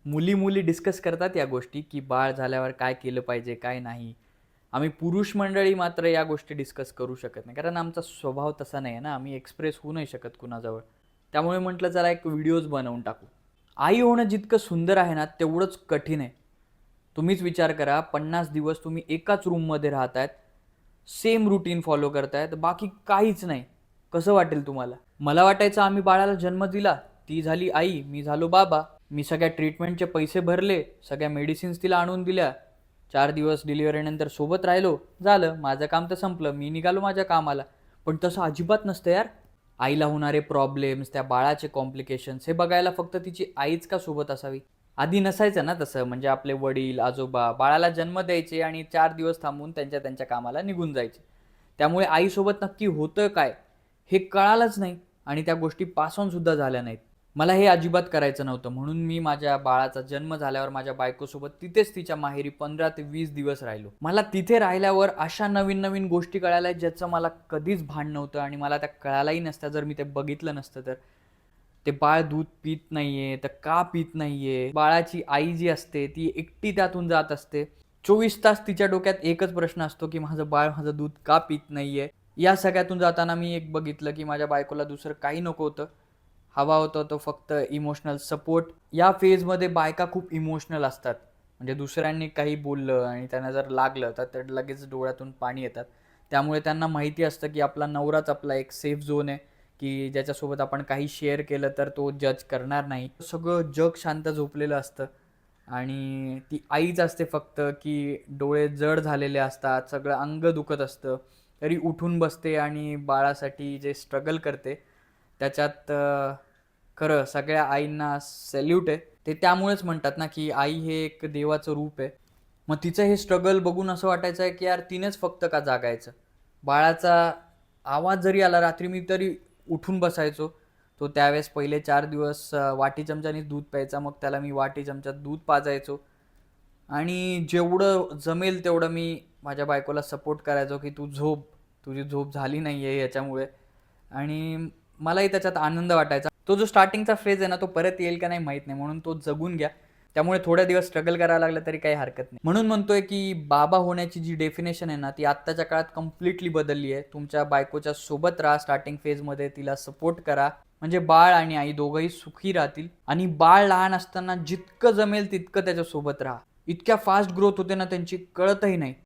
मुली मुली डिस्कस करतात या गोष्टी, की बाळ झाल्यावर काय केलं पाहिजे, काय नाही. आम्ही पुरुष मंडळी मात्र या गोष्टी डिस्कस करू शकत नाही. कारण आमचा स्वभाव तसा नाही आहे ना, आम्ही एक्सप्रेस होऊ नाही शकत कुणाजवळ. त्यामुळे म्हटलं चला एक व्हिडिओज बनवून टाकू. आई होणं जितकं सुंदर आहे ना, तेवढंच कठीण आहे. तुम्हीच विचार करा, 50 दिवस तुम्ही एकाच रूममध्ये राहतायत, सेम रूटीन फॉलो करतायत, बाकी काहीच नाही. कसं वाटेल तुम्हाला? मला वाटायचं आम्ही बाळाला जन्म दिला, ती झाली आई, मी झालो बाबा. मी सगळ्या ट्रीटमेंटचे पैसे भरले, सगळ्या मेडिसिन्स तिला आणून दिल्या. 4 दिवस डिलिव्हरीनंतर सोबत राहिलो, झालं. माझं काम तर संपलं. मी निघालो माझ्या कामाला. पण तसं अजिबात नसतं यार. आईला होणारे प्रॉब्लेम्स, त्या बाळाचे कॉम्प्लिकेशन्स हे बघायला फक्त तिची आईच का सोबत असावी? आधी नसायचं ना तसं. म्हणजे आपले वडील, आजोबा बाळाला जन्म द्यायचे आणि 4 दिवस थांबून त्यांच्या त्यांच्या कामाला निघून जायचे. त्यामुळे आईसोबत नक्की होतं काय, हे कळालंच नाही आणि त्या गोष्टी पास ऑन सुद्धा झाल्या नाहीत. मला हे अजिबात करायचं नव्हतं. म्हणून मी माझ्या बाळाचा जन्म झाल्यावर माझ्या बायकोसोबत तिथेच तिच्या माहेरी 15 ते 20 दिवस राहिलो. मला तिथे राहिल्यावर अशा नवीन-नवीन गोष्टी कळाल्या ज्याचं मला कधीच भान नव्हतं आणि मला त्या कळायलाही नसत्या जर मी ते बघितलं नसतं तर. ते बाळ दूध पीत नाहीये, तर का पीत नाहीये? बाळाची आई जी असते ती एकटी त्यातून जात असते. 24 तास तिच्या डोक्यात एकच प्रश्न असतो, की माझं बाळ माझं दूध का पीत नाहीये? या सगळ्यातून जाताना मी एक बघितलं, की माझ्या बायकोला दुसरं काही नको होतं. हवा होता तो फक्त इमोशनल सपोर्ट. या फेजमध्ये बायका खूप इमोशनल असतात. म्हणजे दुसऱ्यांनी काही बोललं आणि त्यांना जर लागलं, तर ते लगेच डोळ्यातून पाणी येतात. त्यामुळे त्यांना माहिती असतं, की आपला नवराच आपला एक सेफ झोन आहे, की ज्याच्यासोबत आपण काही शेअर केलं तर तो जज करणार नाही. सगळं जग शांत झोपलेलं असतं आणि ती आईच असते फक्त, की डोळे जड झालेले असतात, सगळं अंग दुखत असतं, तरी उठून बसते आणि बाळासाठी जे स्ट्रगल करते त्याच्यात खरं सगळ्या आईंना सॅल्यूट आहे. ते त्यामुळेच म्हणतात ना, की आई हे एक देवाचं रूप आहे. मग तिचं हे स्ट्रगल बघून असं वाटायचं आहे, की यार तिनेच फक्त का जागायचं? बाळाचा आवाज जरी आला रात्री मी तरी उठून बसायचो. तो त्यावेळेस पहिले 4 दिवस वाटी चमच्यानीच दूध प्यायचा. मग त्याला मी वाटी चमच्यात दूध पाजायचो आणि जेवढं जमेल तेवढं मी माझ्या बायकोला सपोर्ट करायचो, की "तू झोप. तुझी झोप झाली नाहीये याच्यामुळे." आणि मलाही त्याच्यात आनंद वाटायचा. तो जो स्टार्टिंगचा फेज आहे ना, तो परत येईल का नाही माहीत नाही. म्हणून तो जगून घ्या. त्यामुळे थोड्या दिवस स्ट्रगल करायला लागलं तरी काही हरकत नाही. म्हणून म्हणतोय, की बाबा होण्याची जी डेफिनेशन आहे ना, ती आत्ताच्या काळात कंप्लीटली बदलली आहे. तुमच्या बायकोच्या सोबत राहा स्टार्टिंग फेजमध्ये. तिला सपोर्ट करा. म्हणजे बाळ आणि आई दोघंही सुखी राहतील आणि बाळ लहान असताना जितकं जमेल तितकं त्याच्यासोबत राहा. इतक्या फास्ट ग्रोथ होते ना त्यांची कळतही नाही.